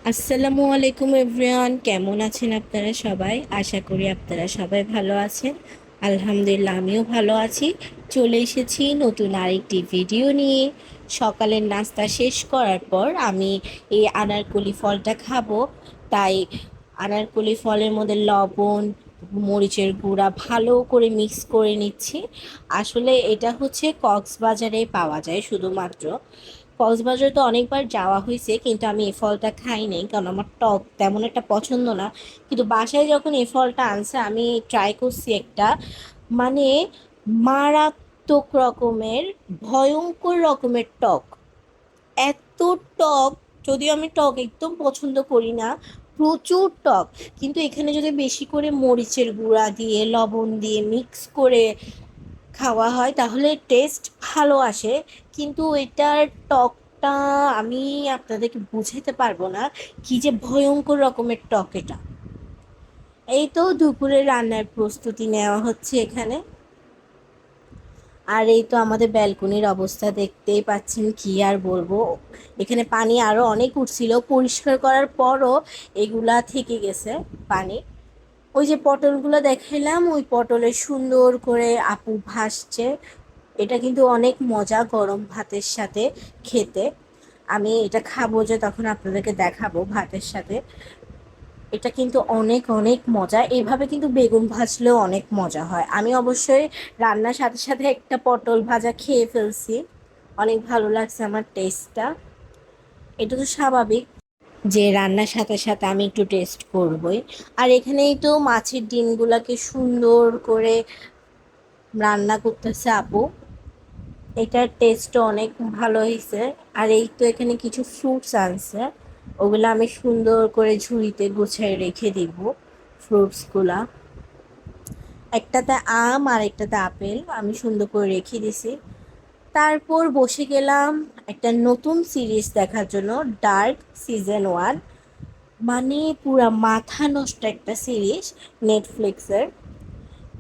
আসসালামু আলাইকুম এভরিওয়ান, কেমন আছেন আপনারা সবাই? আশা করি আপনারা সবাই ভালো আছেন। আলহামদুলিল্লাহ, আমিও ভালো আছি। চলে এসেছি নতুন আরেকটি ভিডিও নিয়ে। সকালের নাস্তা শেষ করার পর আমি এই আনারকলি ফলটা খাবো, তাই আনারকলি ফলের মধ্যে লবণ, মরিচের গুঁড়া ভালো করে মিক্স করে নিচ্ছি। আসলে এটা হচ্ছে কক্সবাজারে পাওয়া যায় শুধুমাত্র। কক্সবাজারে তো অনেকবার যাওয়া হয়েছে, কিন্তু আমি এই ফলটা খাই নাই, কারণ আমার টক তেমন একটা পছন্দ না। কিন্তু বাসায় যখন এই ফলটা আনছে আমি ট্রাই করছি একটা, মানে মারাত্মক রকমের, ভয়ঙ্কর রকমের টক। এত টক! যদিও আমি টক একদম পছন্দ করি না, প্রচুর টক। কিন্তু এখানে যদি বেশি করে মরিচের গুঁড়া দিয়ে লবণ দিয়ে মিক্স করে খাওয়া হয় তাহলে টেস্ট ভালো আসে। কিন্তু এটার টকটা আমি আপনাদেরকে বুঝাতে পারবো না, কি যে ভয়ঙ্কর রকমের টক এটা। এই তো দুপুরে রান্নার প্রস্তুতি নেওয়া হচ্ছে এখানে। আর এই তো আমাদের ব্যালকনির অবস্থা দেখতেই পাচ্ছেন, কি আর বলবো। এখানে পানি আরো অনেক উঠছিল, পরিষ্কার করার পরও এগুলা থেকে গেছে পানি। ওই যে পটলগুলো দেখাইলাম, ওই পটলে সুন্দর করে আপু ভাসছে। এটা কিন্তু অনেক মজা গরম ভাতের সাথে খেতে। আমি এটা খাবো যে তখন আপনাদেরকে দেখাবো ভাতের সাথে। এটা কিন্তু অনেক অনেক মজা, এভাবে কিন্তু বেগুন ভাজলেও অনেক মজা হয়। আমি অবশ্যই রান্নার সাথে সাথে একটা পটল ভাজা খেয়ে ফেলছি, অনেক ভালো লাগছে আমার টেস্টটা। এটা তো স্বাভাবিক যে রান্নার সাথে সাথে আমি একটু টেস্ট করবই। আর এখানেই তো মাছের ডিমগুলাকে সুন্দর করে রান্না করতেছে আপু, এটার টেস্টও অনেক ভালো হয়েছে। আর এই তো এখানে কিছু ফ্রুটস আনছে, ওগুলো আমি সুন্দর করে ঝুড়িতে গুছিয়ে রেখে দিব। ফ্রুটসগুলা, একটাতে আম আর একটাতে আপেল, আমি সুন্দর করে রেখে দিছি। তারপর বসে গেলাম একটা নতুন সিরিজ দেখার জন্য, ডার্ক সিজন 1। মানে পুরা মাথা নষ্ট একটা সিরিজ, নেটফ্লিক্সের।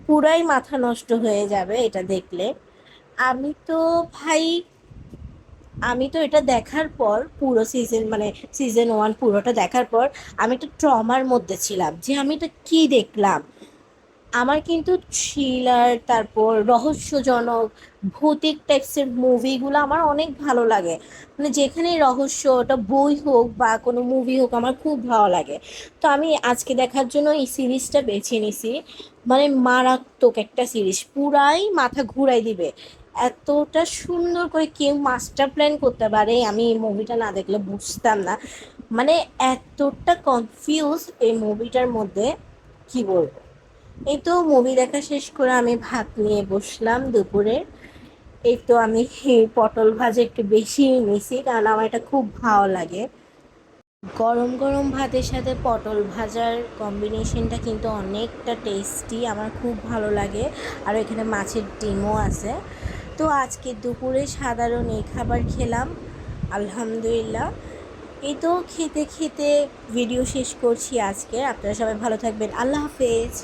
পুরাই মাথা নষ্ট হয়ে যাবে এটা দেখলে। আমি তো ভাই, আমি তো এটা দেখার পর পুরো সিজন, মানে সিজন 1 পুরোটা দেখার পর আমি একটা ট্রমার মধ্যে ছিলাম যে আমি এটা কি দেখলাম। আমার কিন্তু থ্রিলার, তারপর রহস্যজনক, ভৌতিক টাইপসের মুভিগুলো আমার অনেক ভালো লাগে। মানে যেখানে রহস্য, ওটা বই হোক বা কোনো মুভি হোক, আমার খুব ভালো লাগে। তো আমি আজকে দেখার জন্য এই সিরিজটা বেছে নিছি। মানে মারাত্মক একটা সিরিজ, পুরাই মাথা ঘুরাই দিবে। এতটা সুন্দর করে কেউ মাস্টার প্ল্যান করতে পারে, আমি এই মুভিটা না দেখলে বুঝতাম না। মানে এতটা কনফিউজ এই মুভিটার মধ্যে, কি বলবো। এই তো মুভি দেখা শেষ করে আমি ভাত নিয়ে বসলাম দুপুরে। এই তো আমি পটল ভাজা একটু বেশি নিছি, কারণ আমার এটা খুব ভালো লাগে। গরম গরম ভাতের সাথে পটল ভাজার কম্বিনেশনটা কিন্তু অনেকটা টেস্টি, আমার খুব ভালো লাগে। আর এখানে মাছের ডিমও আছে। তো আজকে দুপুরে সাধারণ এই খাবার খেলাম, আলহামদুলিল্লাহ। এই তো খেতে খেতে ভিডিও শেষ করছি আজকে। আপনারা সবাই ভালো থাকবেন, আল্লাহ হাফেজ।